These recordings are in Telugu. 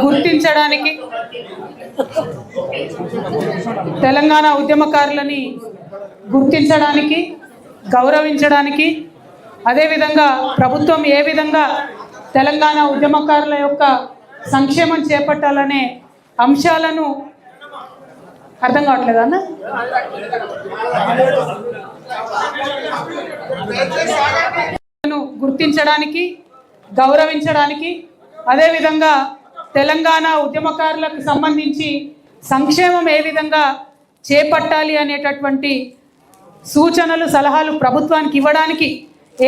గుర్తించడానికి, తెలంగాణ ఉద్యమకారులని గుర్తించడానికి, గౌరవించడానికి, అదేవిధంగా ప్రభుత్వం ఏ విధంగా తెలంగాణ ఉద్యమకారుల యొక్క సంక్షేమం చేపట్టాలనే అంశాలను అర్థం కావట్లేదా అన్న? గుర్తించడానికి, గౌరవించడానికి, అదేవిధంగా తెలంగాణ ఉద్యమకారులకు సంబంధించి సంక్షేమం ఏ విధంగా చేపట్టాలి అనేటటువంటి సూచనలు, సలహాలు ప్రభుత్వానికి ఇవ్వడానికి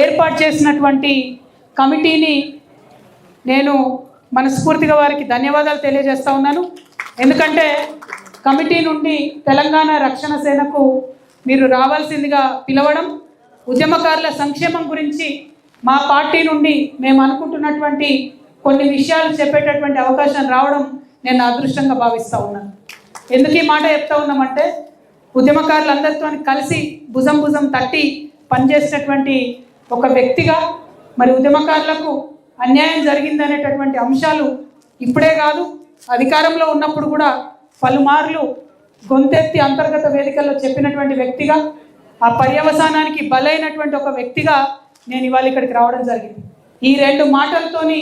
ఏర్పాటు చేసినటువంటి కమిటీని నేను మనస్ఫూర్తిగా వారికి ధన్యవాదాలు తెలియజేస్తా ఉన్నాను. ఎందుకంటే కమిటీ నుండి తెలంగాణ రక్షణ సేనకు మీరు రావాల్సిందిగా పిలవడం, ఉద్యమకారుల సంక్షేమం గురించి మా పార్టీ నుండి మేము అనుకుంటున్నటువంటి కొన్ని విషయాలు చెప్పేటటువంటి అవకాశం రావడం నేను అదృష్టంగా భావిస్తూ ఉన్నాను. ఎందుకు ఈ మాట చెప్తా ఉన్నామంటే, ఉద్యమకారులందరితో కలిసి భుజం భుజం తట్టి పనిచేసేటటువంటి ఒక వ్యక్తిగా, మరి ఉద్యమకారులకు అన్యాయం జరిగిందనేటటువంటి అంశాలు ఇప్పుడే కాదు, అధికారంలో ఉన్నప్పుడు కూడా పలుమార్లు గొంతెత్తి అంతర్గత వేదికల్లో చెప్పినటువంటి వ్యక్తిగా, ఆ పర్యవసానానికి బలైనటువంటి ఒక వ్యక్తిగా నేను ఇవాళ ఇక్కడికి రావడం జరిగింది. ఈ రెండు మాటలతోని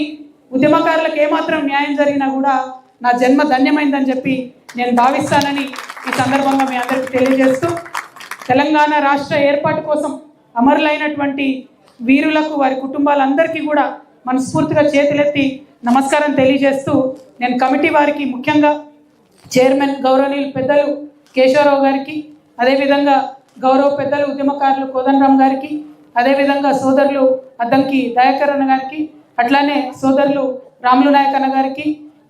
ఉద్యమకారులకు ఏమాత్రం న్యాయం జరిగినా కూడా నా జన్మ ధన్యమైందని చెప్పి నేను భావిస్తానని ఈ సందర్భంగా మీ అందరికీ తెలియజేస్తూ, తెలంగాణ రాష్ట్ర ఏర్పాటు కోసం అమరులైనటువంటి వీరులకు, వారి కుటుంబాలందరికీ కూడా మనస్ఫూర్తిగా చేతులెత్తి నమస్కారం తెలియజేస్తూ, నేను కమిటీ వారికి, ముఖ్యంగా చైర్మన్ గౌరవనీయులు పెద్దలు కేశవరావు గారికి, అదేవిధంగా గౌరవ పెద్దలు ఉద్యమకారులు కోదండరామ్ గారికి, అదేవిధంగా సోదరులు అద్దంకి దయాకర్ అన్న గారికి, అట్లానే సోదరులు రాములు నాయక్ అన్న గారికి,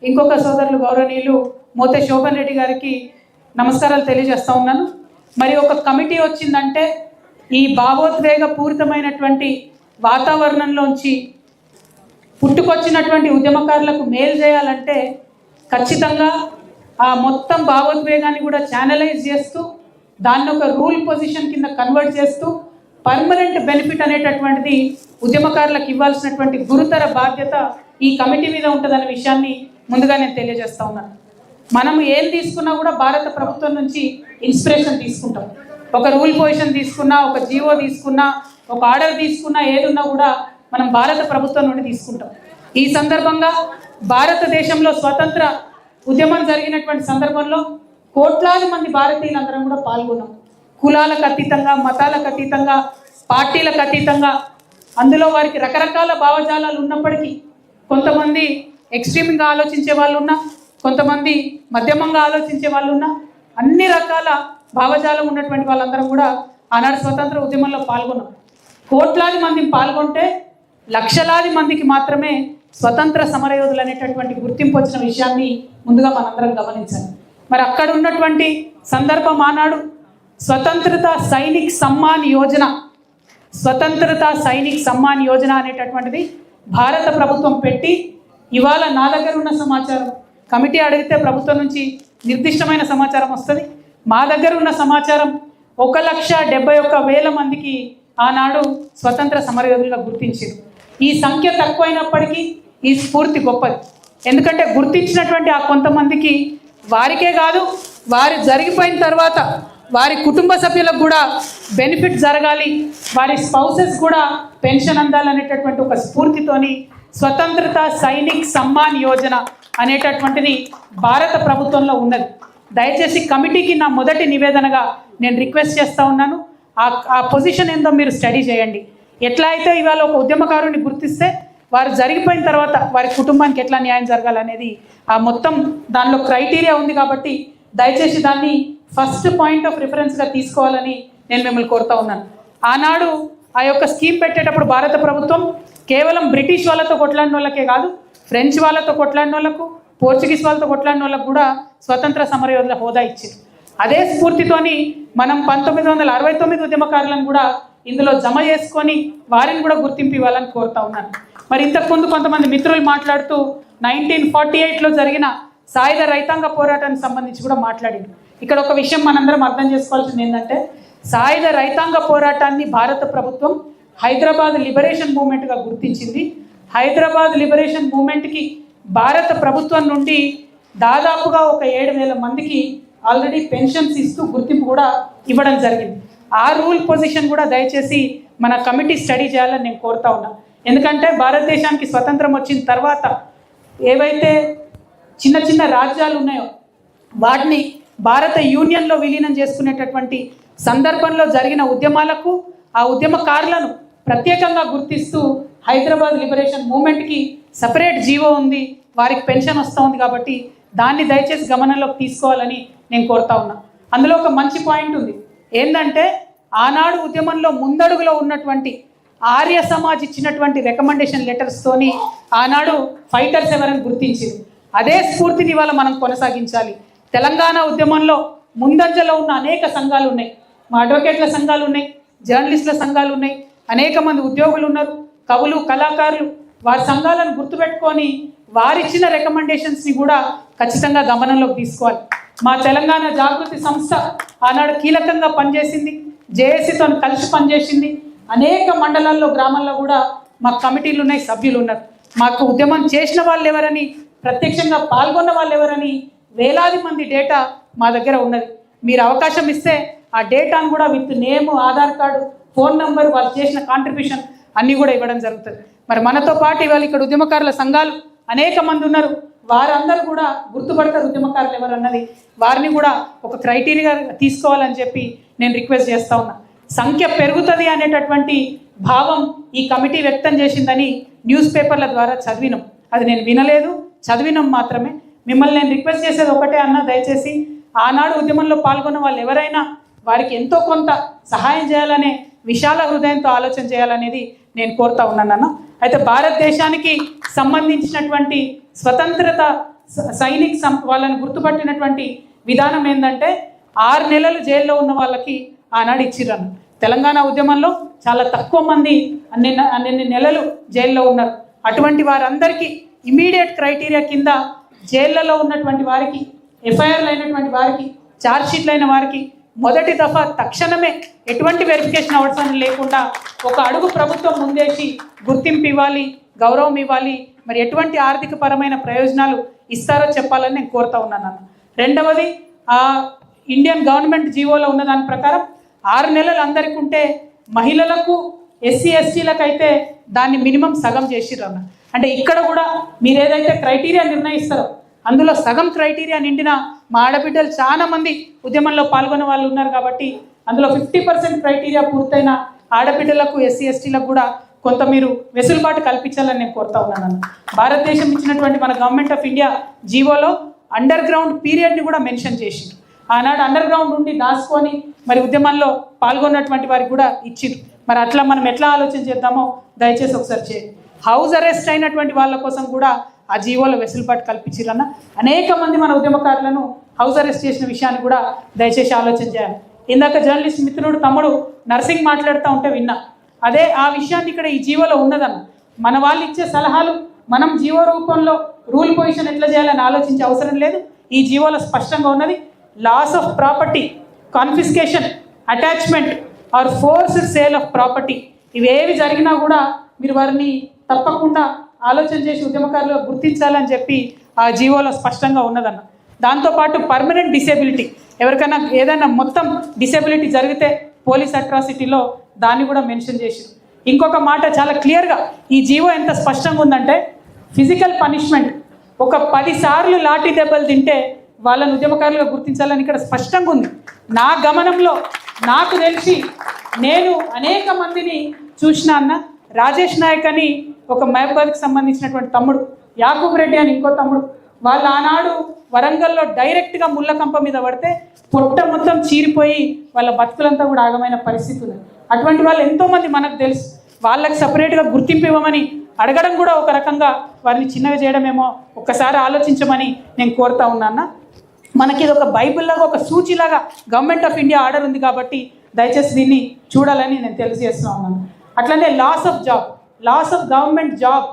ఇంకొక సోదరులు గౌరవనీయులు మోతే శోభన్ రెడ్డి గారికి నమస్కారాలు తెలియజేస్తూ ఉన్నాను. మరి ఒక కమిటీ వచ్చిందంటే ఈ భావోద్వేగ పూరితమైనటువంటి వాతావరణంలోంచి పుట్టుకొచ్చినటువంటి ఉద్యమకారులకు మేలు చేయాలంటే ఖచ్చితంగా ఆ మొత్తం భావోద్వేగాన్ని కూడా ఛానలైజ్ చేస్తూ, దాన్ని ఒక రూల్ పొజిషన్ కింద కన్వర్ట్ చేస్తూ పర్మనెంట్ బెనిఫిట్ అనేటటువంటిది ఉద్యమకారులకు ఇవ్వాల్సినటువంటి గురుతర బాధ్యత ఈ కమిటీ మీద ఉంటుందనే విషయాన్ని ముందుగా నేను తెలియజేస్తా ఉన్నాను. మనం ఏం తీసుకున్నా కూడా భారత ప్రభుత్వం నుంచి ఇన్స్పిరేషన్ తీసుకుంటాం. ఒక రూల్ పొజిషన్ తీసుకున్నా, ఒక జీవో తీసుకున్నా, ఒక ఆర్డర్ తీసుకున్నా, ఏదున్నా కూడా మనం భారత ప్రభుత్వం నుండి తీసుకుంటాం. ఈ సందర్భంగా భారతదేశంలో స్వతంత్ర ఉద్యమం జరిగినటువంటి సందర్భంలో కోట్లాది మంది భారతీయులందరం కూడా పాల్గొన్నాం. కులాలకు అతీతంగా, మతాలకు అతీతంగా, పార్టీలకు అతీతంగా. అందులో వారికి రకరకాల భావజాలాలు ఉన్నప్పటికీ, కొంతమంది ఎక్స్ట్రీమ్గా ఆలోచించే వాళ్ళు ఉన్నా, కొంతమంది మధ్యమంగా ఆలోచించే వాళ్ళు ఉన్నా, అన్ని రకాల భావజాలం ఉన్నటువంటి వాళ్ళందరం కూడా ఆనాడు స్వతంత్ర ఉద్యమంలో పాల్గొన్నాం. కోట్లాది మంది పాల్గొంటే లక్షలాది మందికి మాత్రమే స్వతంత్ర సమరయోధులు అనేటటువంటి గుర్తింపు వచ్చిన విషయాన్ని ముందుగా మనందరం గమనించాలి. మరి అక్కడ ఉన్నటువంటి సందర్భం ఆనాడు స్వతంత్రత సైనిక్ సమ్మాన్ యోజన, స్వతంత్రత సైనిక్ సమ్మాన్ యోజన అనేటటువంటిది భారత ప్రభుత్వం పెట్టి, ఇవాళ నా దగ్గర ఉన్న సమాచారం, కమిటీ అడిగితే ప్రభుత్వం నుంచి నిర్దిష్టమైన సమాచారం వస్తుంది. మా దగ్గర ఉన్న సమాచారం 1,71,000 మందికి ఆనాడు స్వతంత్ర సమరయోధులుగా గుర్తించారు. ఈ సంఖ్య తక్కువైనప్పటికీ ఈ స్ఫూర్తి గొప్పది. ఎందుకంటే గుర్తించినటువంటి ఆ కొంతమందికి వారికే కాదు, వారి జరిగిపోయిన తర్వాత వారి కుటుంబ సభ్యులకు కూడా బెనిఫిట్ జరగాలి, వారి స్పౌసెస్ కూడా పెన్షన్ అందాలనేటటువంటి ఒక స్ఫూర్తితోని స్వతంత్రత సైనిక్ సమ్మాన్ యోజన అనేటటువంటిది భారత ప్రభుత్వంలో ఉన్నది. దయచేసి కమిటీకి నా మొదటి నివేదనగా నేను రిక్వెస్ట్ చేస్తూ ఉన్నాను, ఆ పొజిషన్ ఏందో మీరు స్టడీ చేయండి. ఎట్లా అయితే ఇవాళ ఒక ఉద్యమకారుని గుర్తిస్తే వారు జరిగిపోయిన తర్వాత వారి కుటుంబానికి ఎట్లా న్యాయం జరగాలనేది ఆ మొత్తం దానిలో క్రైటీరియా ఉంది. కాబట్టి దయచేసి దాన్ని ఫస్ట్ పాయింట్ ఆఫ్ రిఫరెన్స్గా తీసుకోవాలని నేను మిమ్మల్ని కోరుతా ఉన్నాను. ఆనాడు ఆ యొక్క స్కీమ్ పెట్టేటప్పుడు భారత ప్రభుత్వం కేవలం బ్రిటిష్ వాళ్ళతో కొట్లాడిన వాళ్ళకే కాదు, ఫ్రెంచ్ వాళ్ళతో కొట్లాడిన వాళ్ళకు, పోర్చుగీస్ వాళ్ళతో కొట్లాడిన వాళ్ళకు కూడా స్వతంత్ర సమరయోధుల హోదా ఇచ్చింది. అదే స్ఫూర్తితోని మనం 1969 ఉద్యమకారులను కూడా ఇందులో జమ చేసుకొని వారిని కూడా గుర్తింపు ఇవ్వాలని కోరుతా ఉన్నాను. మరి ఇంతకుముందు కొంతమంది మిత్రులు మాట్లాడుతూ 1948లో జరిగిన సాయుధ రైతాంగ పోరాటానికి సంబంధించి కూడా మాట్లాడింది. ఇక్కడ ఒక విషయం మనందరం అర్థం చేసుకోవాల్సింది ఏంటంటే, సాయుధ రైతాంగ పోరాటాన్ని భారత ప్రభుత్వం హైదరాబాద్ లిబరేషన్ మూమెంట్గా గుర్తించింది. హైదరాబాద్ లిబరేషన్ మూమెంట్కి భారత ప్రభుత్వం నుండి దాదాపుగా ఒక 7,000 మందికి ఆల్రెడీ పెన్షన్స్ ఇస్తూ గుర్తింపు కూడా ఇవ్వడం జరిగింది. ఆ రూల్ పొజిషన్ కూడా దయచేసి మన కమిటీ స్టడీ చేయాలని నేను కోరుతా ఉన్నా. ఎందుకంటే భారతదేశానికి స్వతంత్రం వచ్చిన తర్వాత ఏవైతే చిన్న చిన్న రాజ్యాలు ఉన్నాయో వాటిని భారత యూనియన్లో విలీనం చేసుకునేటటువంటి సందర్భంలో జరిగిన ఉద్యమాలకు, ఆ ఉద్యమకారులను ప్రత్యేకంగా గుర్తిస్తూ హైదరాబాద్ లిబరేషన్ మూమెంట్కి సపరేట్ జీవో ఉంది, వారికి పెన్షన్ వస్తూ ఉంది. కాబట్టి దాన్ని దయచేసి గమనంలోకి తీసుకోవాలని నేను కోరుతా ఉన్నా. అందులో ఒక మంచి పాయింట్ ఉంది. ఏంటంటే ఆనాడు ఉద్యమంలో ముందడుగులో ఉన్నటువంటి ఆర్య సమాజ్ ఇచ్చినటువంటి రికమెండేషన్ లెటర్స్తోని ఆనాడు ఫైటర్స్ ఎవరని గుర్తించారు. అదే స్ఫూర్తిని ఇవాళ మనం కొనసాగించాలి. తెలంగాణ ఉద్యమంలో ముందంజలో ఉన్న అనేక సంఘాలు ఉన్నాయి. మా అడ్వకేట్ల సంఘాలు ఉన్నాయి, జర్నలిస్టుల సంఘాలు ఉన్నాయి, అనేక మంది ఉద్యోగులు ఉన్నారు, కవులు, కళాకారులు. వారి సంఘాలను గుర్తుపెట్టుకొని వారిచ్చిన రికమెండేషన్స్ని కూడా ఖచ్చితంగా గమనంలోకి తీసుకోవాలి. మా తెలంగాణ జాగృతి సంస్థ ఆనాడు కీలకంగా పనిచేసింది, జేఏసీతో కలిసి పనిచేసింది. అనేక మండలాల్లో, గ్రామాల్లో కూడా మాకు కమిటీలు ఉన్నాయి, సభ్యులు ఉన్నారు. మాకు ఉద్యమం చేసిన వాళ్ళు ఎవరని, ప్రత్యక్షంగా పాల్గొన్న వాళ్ళు ఎవరని వేలాది మంది డేటా మా దగ్గర ఉన్నది. మీరు అవకాశం ఇస్తే ఆ డేటాను కూడా with name, Aadhaar card, phone number, వాళ్ళు చేసిన కాంట్రిబ్యూషన్ అన్నీ కూడా ఇవ్వడం జరుగుతుంది. మరి మనతో పాటు ఇవాళ ఇక్కడ ఉద్యమకారుల సంఘాలు అనేక మంది ఉన్నారు. వారందరూ కూడా గుర్తుపడతారు ఉద్యమకారులు ఎవరన్నది. వారిని కూడా ఒక క్రైటీరియా తీసుకోవాలని చెప్పి నేను రిక్వెస్ట్ చేస్తూ ఉన్నా. సంఖ్య పెరుగుతుంది అనేటటువంటి భావం ఈ కమిటీ వ్యక్తం చేసిందని న్యూస్ పేపర్ల ద్వారా చదివినాం. అది నేను వినలేదు, చదివినాం మాత్రమే. మిమ్మల్ని నేను రిక్వెస్ట్ చేసేది ఒకటే అన్న, దయచేసి ఆనాడు ఉద్యమంలో పాల్గొన్న వాళ్ళు ఎవరైనా వారికి ఎంతో కొంత సహాయం చేయాలనే విశాల హృదయంతో ఆలోచన చేయాలనేది నేను కోరుతా ఉన్నానన్న. అయితే భారతదేశానికి సంబంధించినటువంటి స్వతంత్రత సైనిక్ వాళ్ళని గుర్తుపట్టినటువంటి విధానం ఏంటంటే 6 నెలలు జైల్లో ఉన్న వాళ్ళకి ఆనాడు ఇచ్చిర్రన్న. తెలంగాణ ఉద్యమంలో చాలా తక్కువ మంది అన్ని నెలలు జైల్లో ఉన్నారు. అటువంటి వారందరికీ ఇమీడియట్ క్రైటీరియా కింద జైళ్లలో ఉన్నటువంటి వారికి, ఎఫ్ఐఆర్లు అయినటువంటి వారికి, ఛార్జ్షీట్లు అయిన వారికి మొదటి దఫా తక్షణమే ఎటువంటి వెరిఫికేషన్ అవసరం లేకుండా ఒక అడుగు ప్రభుత్వం ముందేసి గుర్తింపు ఇవ్వాలి, గౌరవం ఇవ్వాలి. మరి ఎటువంటి ఆర్థిక పరమైన ప్రయోజనాలు ఇస్తారో చెప్పాలని నేను కోరుతా ఉన్నాను. రెండవది, ఆ ఇండియన్ గవర్నమెంట్ జీవోలో ఉన్న దాని ప్రకారం 6 నెలలు అందరికీ ఉంటే మహిళలకు, ఎస్సీ ఎస్టీలకు అయితే దాన్ని మినిమం సగం చేసిర్రన్న. అంటే ఇక్కడ కూడా మీరు ఏదైతే క్రైటీరియా నిర్ణయిస్తారో అందులో సగం క్రైటీరియా నిండిన మా ఆడబిడ్డలు చాలా మంది ఉద్యమంలో పాల్గొన్న వాళ్ళు ఉన్నారు. కాబట్టి అందులో 50% క్రైటీరియా పూర్తయిన ఆడబిడ్డలకు, ఎస్సీ ఎస్టీలకు కూడా కొంత మీరు వెసులుబాటు కల్పించాలని నేను కోరుతా ఉన్నాను. భారతదేశం ఇచ్చినటువంటి మన గవర్నమెంట్ ఆఫ్ ఇండియా జీవోలో అండర్ గ్రౌండ్ పీరియడ్ని కూడా మెన్షన్ చేసింది. ఆనాడు అండర్ గ్రౌండ్ నుండి దాచుకొని మరి ఉద్యమంలో పాల్గొన్నటువంటి వారికి కూడా ఇచ్చింది. మరి అట్లా మనం ఎట్లా ఆలోచన చేద్దామో దయచేసి ఒకసారి చేయండి. హౌస్ అరెస్ట్ అయినటువంటి వాళ్ళ కోసం కూడా ఆ జీవోలో వెసులుబాటు కల్పించారన్న. అనేక మంది మన ఉద్యమకారులను హౌస్ అరెస్ట్ చేసిన విషయాన్ని కూడా దయచేసి ఆలోచన చేయాలి. ఇందాక జర్నలిస్ట్ మిత్రుడు తమ్ముడు నర్సింగ్ మాట్లాడుతూ ఉంటే విన్నా. అదే ఆ విషయాన్ని ఇక్కడ ఈ జీవోలో ఉన్నదన్న. మన వాళ్ళు ఇచ్చే సలహాలు మనం జీవో రూపంలో రూల్ పొజిషన్ ఎట్లా చేయాలని ఆలోచించే అవసరం లేదు. ఈ జీవోలో స్పష్టంగా ఉన్నది. Loss of property, confiscation, attachment or forced sale of property ఇవేవి జరిగినా కూడా మీరు వారిని తప్పకుండా ఆలోచన చేసి ఉద్యమకారులు గుర్తించాలని చెప్పి ఆ జీవోలో స్పష్టంగా ఉన్నదన్న. దాంతోపాటు పర్మనెంట్ డిసేబిలిటీ, ఎవరికైనా ఏదైనా మొత్తం డిసేబిలిటీ జరిగితే పోలీస్ అట్రాసిటీలో దాన్ని కూడా మెన్షన్ చేసి. ఇంకొక మాట చాలా క్లియర్గా ఈ జీవో ఎంత స్పష్టంగా ఉందంటే, ఫిజికల్ పనిష్మెంట్ ఒక 10 సార్లు లాఠీ దెబ్బలు తింటే వాళ్ళని ఉద్యమకారులుగా గుర్తించాలని ఇక్కడ స్పష్టంగా ఉంది. నా గమనంలో నాకు తెలిసి నేను అనేక మందిని చూసిన అన్న. రాజేష్ నాయక్ అని ఒక మహబాద్కి సంబంధించినటువంటి తమ్ముడు, యాకూబ్ రెడ్డి అని ఇంకో తమ్ముడు, వాళ్ళు ఆనాడు వరంగల్లో డైరెక్ట్గా ముళ్ళకంప మీద పడితే పొట్ట మొత్తం చీరిపోయి వాళ్ళ బతుకులంతా కూడా ఆగమైన పరిస్థితి ఉంది. అటువంటి వాళ్ళు ఎంతోమంది మనకు తెలుసు. వాళ్ళకి సపరేట్గా గుర్తింపు ఇవ్వమని అడగడం కూడా ఒక రకంగా వారిని చిన్నగా చేయడమేమో, ఒక్కసారి ఆలోచించమని నేను కోరుతా ఉన్నాను. మనకి ఇది ఒక బైబిల్లాగా, ఒక సూచిలాగా గవర్నమెంట్ ఆఫ్ ఇండియా ఆర్డర్ ఉంది. కాబట్టి దయచేసి దీన్ని చూడాలని నేను తెలియజేస్తున్నా ఉన్నాను. అట్లనే loss of job, loss of government job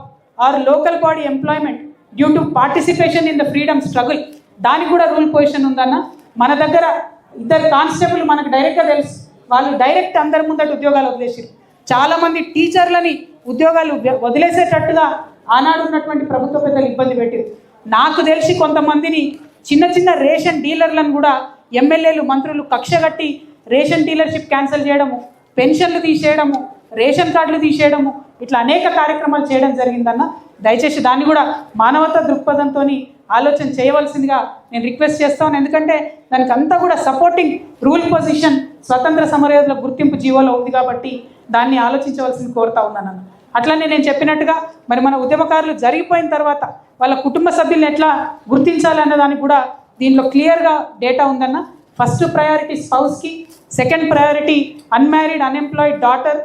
or local body employment due to participation in the freedom struggle, దానికి కూడా రూల్ పొజిషన్ ఉందన్న. మన దగ్గర 2 కానిస్టేబుల్ మనకు డైరెక్ట్గా తెలుసు. వాళ్ళు డైరెక్ట్ అందరి ముందట ఉద్యోగాలు వదిలేసారు. చాలామంది టీచర్లని ఉద్యోగాలు వదిలేసేటట్టుగా ఆనాడు ఉన్నటువంటి ప్రభుత్వ పెద్దలు ఇబ్బంది పెట్టారు. నాకు తెలిసి కొంతమందిని చిన్న చిన్న రేషన్ డీలర్లను కూడా ఎమ్మెల్యేలు మంత్రులు కక్షగట్టి రేషన్ డీలర్షిప్ క్యాన్సిల్ చేయడము, పెన్షన్లు తీసేయడము, రేషన్ కార్డులు తీసేయడము, ఇట్లా అనేక కార్యక్రమాలు చేయడం జరిగిందన్న. దయచేసి దాన్ని కూడా మానవతా దృక్పథంతో ఆలోచన చేయవలసిందిగా నేను రిక్వెస్ట్ చేస్తాను. ఎందుకంటే దానికి అంతా కూడా సపోర్టింగ్ రూల్ పొజిషన్ స్వతంత్ర సమరయోధుల గుర్తింపు జీవోలో ఉంది కాబట్టి దాన్ని ఆలోచించవలసింది కోరుతా ఉన్నాను. అట్లనే నేను చెప్పినట్టుగా మరి మన ఉద్యమకారులు జరిగిపోయిన తర్వాత వాళ్ళ కుటుంబ సభ్యులను ఎట్లా గుర్తించాలన్న దానికి కూడా దీనిలో క్లియర్గా డేటా ఉందన్న. ఫస్ట్ ప్రయారిటీ స్పౌస్కి, second priority unmarried unemployed daughter,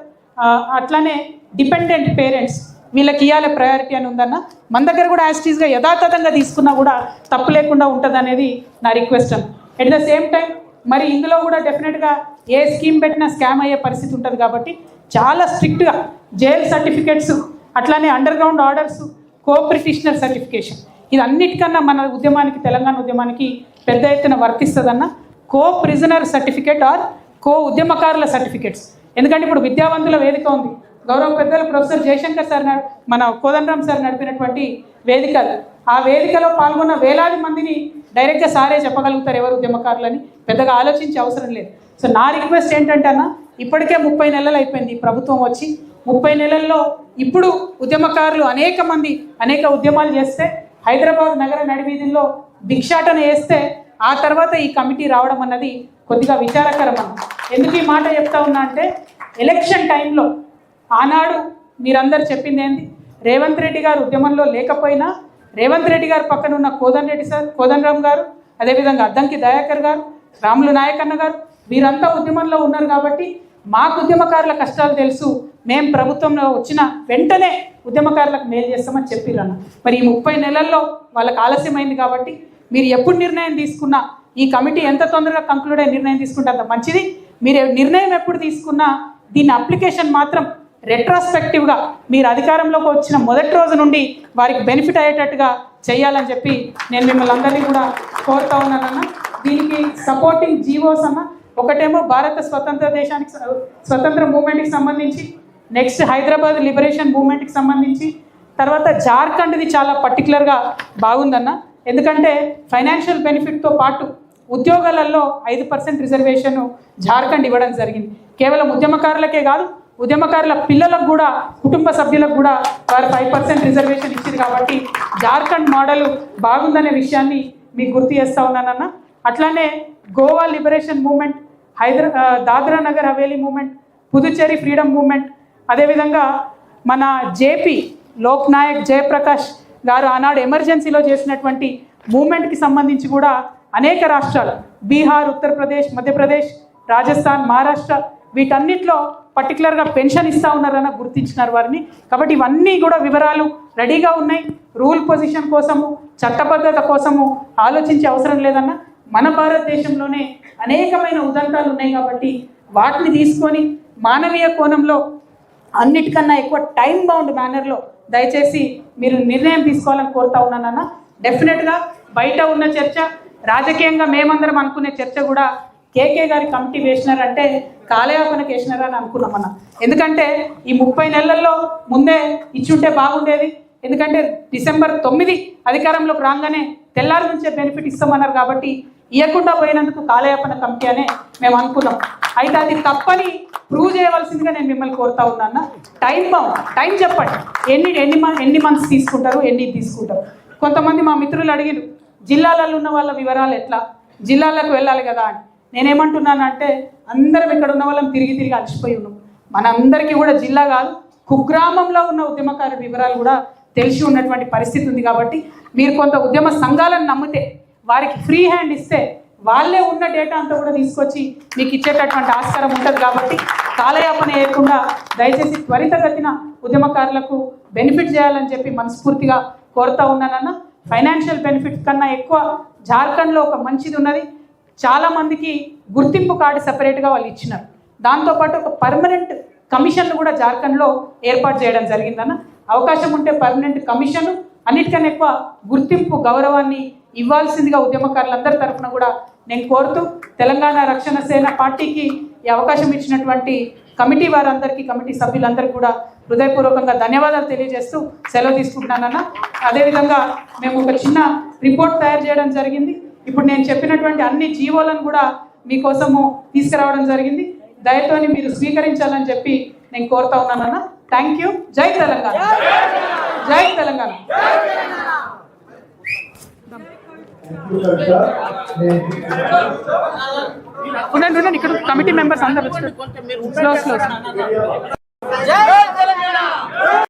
అట్లానే డిపెండెంట్ పేరెంట్స్, వీళ్ళకి ఇవ్వాలి ప్రయారిటీ అని ఉందన్న. మన దగ్గర కూడా యాస్టీస్గా యథాతథంగా తీసుకున్నా కూడా తప్పు లేకుండా ఉంటుంది అనేది నా రిక్వెస్ట్ అన్న. ఎట్ ద సేమ్ టైం మరి ఇందులో కూడా డెఫినెట్గా ఏ స్కీమ్ పెట్టినా స్కామ్ అయ్యే పరిస్థితి ఉంటుంది కాబట్టి చాలా స్ట్రిక్ట్గా జైల్ సర్టిఫికేట్స్, అట్లానే అండర్ గ్రౌండ్ ఆర్డర్స్, కో ప్రిటిషనర్ సర్టిఫికేషన్, ఇది అన్నిటికన్నా మన ఉద్యమానికి, తెలంగాణ ఉద్యమానికి పెద్ద ఎత్తున వర్తిస్తుందన్న. కో ప్రిజనర్ సర్టిఫికేట్ ఆర్ కో ఉద్యమకారుల సర్టిఫికేట్స్. ఎందుకంటే ఇప్పుడు విద్యావంతుల వేదిక ఉంది, గౌరవ పెద్దలు ప్రొఫెసర్ జయశంకర్ సార్ మన కోదండరామ్ సార్ నడిపినటువంటి వేదిక. ఆ వేదికలో పాల్గొన్న వేలాది మందిని డైరెక్ట్గా సారే చెప్పగలుగుతారు ఎవరు ఉద్యమకారులని, పెద్దగా ఆలోచించే అవసరం లేదు. సో నా రిక్వెస్ట్ ఏంటంటే అన్న, ఇప్పటికే 30 నెలలు అయిపోయింది ప్రభుత్వం వచ్చి. 30 నెలల్లో ఇప్పుడు ఉద్యమకారులు అనేక మంది అనేక ఉద్యమాలు చేస్తే, హైదరాబాద్ నగర నడివీధుల్లో భిక్షాటన వేస్తే ఆ తర్వాత ఈ కమిటీ రావడం అన్నది కొద్దిగా విచారకరం అన్న. ఎందుకు ఈ మాట చెప్తా ఉన్నా అంటే, ఎలక్షన్ టైంలో ఆనాడు మీరందరూ చెప్పింది ఏంటి, రేవంత్ రెడ్డి గారు ఉద్యమంలో లేకపోయినా రేవంత్ రెడ్డి గారు పక్కన ఉన్న కోదండరామ్ గారు, అదేవిధంగా అద్దంకి దయాకర్ గారు, రాములు నాయకన్న గారు, వీరంతా ఉద్యమంలో ఉన్నారు కాబట్టి మాకు ఉద్యమకారుల కష్టాలు తెలుసు, మేము ప్రభుత్వంలో వచ్చిన వెంటనే ఉద్యమకారులకు మేలు చేస్తామని చెప్పిరన్న. మరి ఈ 30 నెలల్లో వాళ్ళకి ఆలస్యమైంది కాబట్టి మీరు ఎప్పుడు నిర్ణయం తీసుకున్నా, ఈ కమిటీ ఎంత తొందరగా కంక్లూడ్ అయ్యే నిర్ణయం తీసుకుంటే అంత మంచిది. మీరు నిర్ణయం ఎప్పుడు తీసుకున్నా దీని అప్లికేషన్ మాత్రం రెట్రాస్పెక్టివ్గా మీరు అధికారంలోకి వచ్చిన మొదటి రోజు నుండి వారికి బెనిఫిట్ అయ్యేటట్టుగా చేయాలని చెప్పి నేను మిమ్మల్ని అందరినీ కూడా కోరుతా ఉన్నానన్న. దీనికి సపోర్టింగ్ జీవోస్ అన్న, ఒకటేమో భారత స్వతంత్ర మూవ్మెంట్కి సంబంధించి, నెక్స్ట్ హైదరాబాద్ లిబరేషన్ మూవ్మెంట్కి సంబంధించి, తర్వాత జార్ఖండ్ది చాలా పర్టికులర్గా బాగుందన్న. ఎందుకంటే ఫైనాన్షియల్ బెనిఫిట్తో పాటు ఉద్యోగాలలో 5% రిజర్వేషన్ జార్ఖండ్ ఇవ్వడం జరిగింది. కేవలం ఉద్యమకారులకే కాదు, ఉద్యమకారుల పిల్లలకు కూడా, కుటుంబ సభ్యులకు కూడా వారు 5% రిజర్వేషన్ ఇచ్చింది కాబట్టి జార్ఖండ్ మోడల్ బాగుందనే విషయాన్ని మీకు గుర్తు చేస్తూ ఉన్నానన్న. అట్లానే Goa liberation movement, Dadra Nagar Haveli movement, Puducherry freedom movement, అదేవిధంగా మన జేపీ లోక్ నాయక్ జయప్రకాష్ గారు ఆనాడు ఎమర్జెన్సీలో చేసినటువంటి మూవ్మెంట్కి సంబంధించి కూడా అనేక రాష్ట్రాలు, బీహార్, ఉత్తరప్రదేశ్, మధ్యప్రదేశ్, రాజస్థాన్, మహారాష్ట్ర, వీటన్నిటిలో పర్టికులర్గా పెన్షన్ ఇస్తూ ఉన్నారన్న గుర్తించినారు వారిని. కాబట్టి ఇవన్నీ కూడా వివరాలు రెడీగా ఉన్నాయి. రూల్ పొజిషన్ కోసము, చట్టబద్ధత కోసము ఆలోచించే అవసరం లేదన్న. మన భారతదేశంలోనే అనేకమైన ఉదంతాలు ఉన్నాయి కాబట్టి వాటిని తీసుకొని మానవీయ కోణంలో అన్నిటికన్నా ఎక్కువ టైం బౌండ్ మేనర్లో దయచేసి మీరు నిర్ణయం తీసుకోవాలని కోరుతా ఉన్నానన్న. డెఫినెట్గా బయట ఉన్న చర్చ, రాజకీయంగా మేమందరం అనుకునే చర్చ కూడా కేకే గారి కమిటీ వేసినారంటే కాలయాపనకి వేసినారని అనుకున్నామన్న. ఎందుకంటే ఈ 30 నెలల్లో ముందే ఇచ్చుంటే బాగుండేది. ఎందుకంటే డిసెంబర్ 9 అధికారంలోకి రాగానే తెల్లారి నుంచే బెనిఫిట్ ఇస్తామన్నారు కాబట్టి ఇవ్వకుండా పోయినందుకు కాలయాపన కమిటీ అనే మేము అనుకున్నాం. అయితే అది తప్పని ప్రూవ్ చేయవలసిందిగా నేను మిమ్మల్ని కోరుతా ఉన్నాను. టైం చెప్పండి, ఎన్ని మంత్స్ తీసుకుంటారు, ఎన్ని తీసుకుంటారు. కొంతమంది మా మిత్రులు అడిగిరు, జిల్లాలలో ఉన్న వాళ్ళ వివరాలు ఎట్లా, జిల్లాలకు వెళ్ళాలి కదా అని. నేనేమంటున్నానంటే అందరం ఇక్కడ ఉన్న వాళ్ళని తిరిగి అలసిపోయి ఉన్నాం. మనందరికీ కూడా జిల్లా కాదు, కుగ్రామంలో ఉన్న ఉద్యమకారుల వివరాలు కూడా తెలిసి ఉన్నటువంటి పరిస్థితి ఉంది. కాబట్టి మీరు కొంత ఉద్యమ సంఘాలను నమ్మితే, వారికి ఫ్రీ హ్యాండ్ ఇస్తే వాళ్ళే ఉన్న డేటా అంతా కూడా తీసుకొచ్చి మీకు ఇచ్చేటటువంటి ఆస్కారం ఉంటుంది. కాబట్టి కాలయాపన వేయకుండా దయచేసి త్వరితగతిన ఉద్యమకారులకు బెనిఫిట్ చేయాలని చెప్పి మనస్ఫూర్తిగా కోరుతా ఉన్నానన్న. ఫైనాన్షియల్ బెనిఫిట్ కన్నా ఎక్కువ జార్ఖండ్లో ఒక మంచిది ఉన్నది. చాలామందికి గుర్తింపు కార్డు సెపరేట్గా వాళ్ళు ఇచ్చినారు. దాంతోపాటు ఒక పర్మనెంట్ కమిషన్లు కూడా జార్ఖండ్లో ఏర్పాటు చేయడం జరిగిందన్న. అవకాశం ఉంటే పర్మనెంట్ కమిషన్, అన్నిటికన్నా ఎక్కువ గుర్తింపు, గౌరవాన్ని ఇవ్వాల్సిందిగా ఉద్యమకారులందరి తరఫున కూడా నేను కోరుతూ, తెలంగాణ రక్షణ సేన పార్టీకి ఈ అవకాశం ఇచ్చినటువంటి కమిటీ వారందరికీ, కమిటీ సభ్యులందరికీ కూడా హృదయపూర్వకంగా ధన్యవాదాలు తెలియజేస్తూ సెలవు తీసుకుంటున్నానన్న. అదేవిధంగా మేము ఒక చిన్న రిపోర్ట్ తయారు చేయడం జరిగింది. ఇప్పుడు నేను చెప్పినటువంటి అన్ని జీవోలను కూడా మీకోసము తీసుకురావడం జరిగింది. దయతోని మీరు స్వీకరించాలని చెప్పి నేను కోరుతా ఉన్నానన్న. Thank you. జై తెలంగాణ. జై తెలంగాణ. ఉండండి, ఇక్కడ కమిటీ మెంబర్స్ అందరూ స్లో.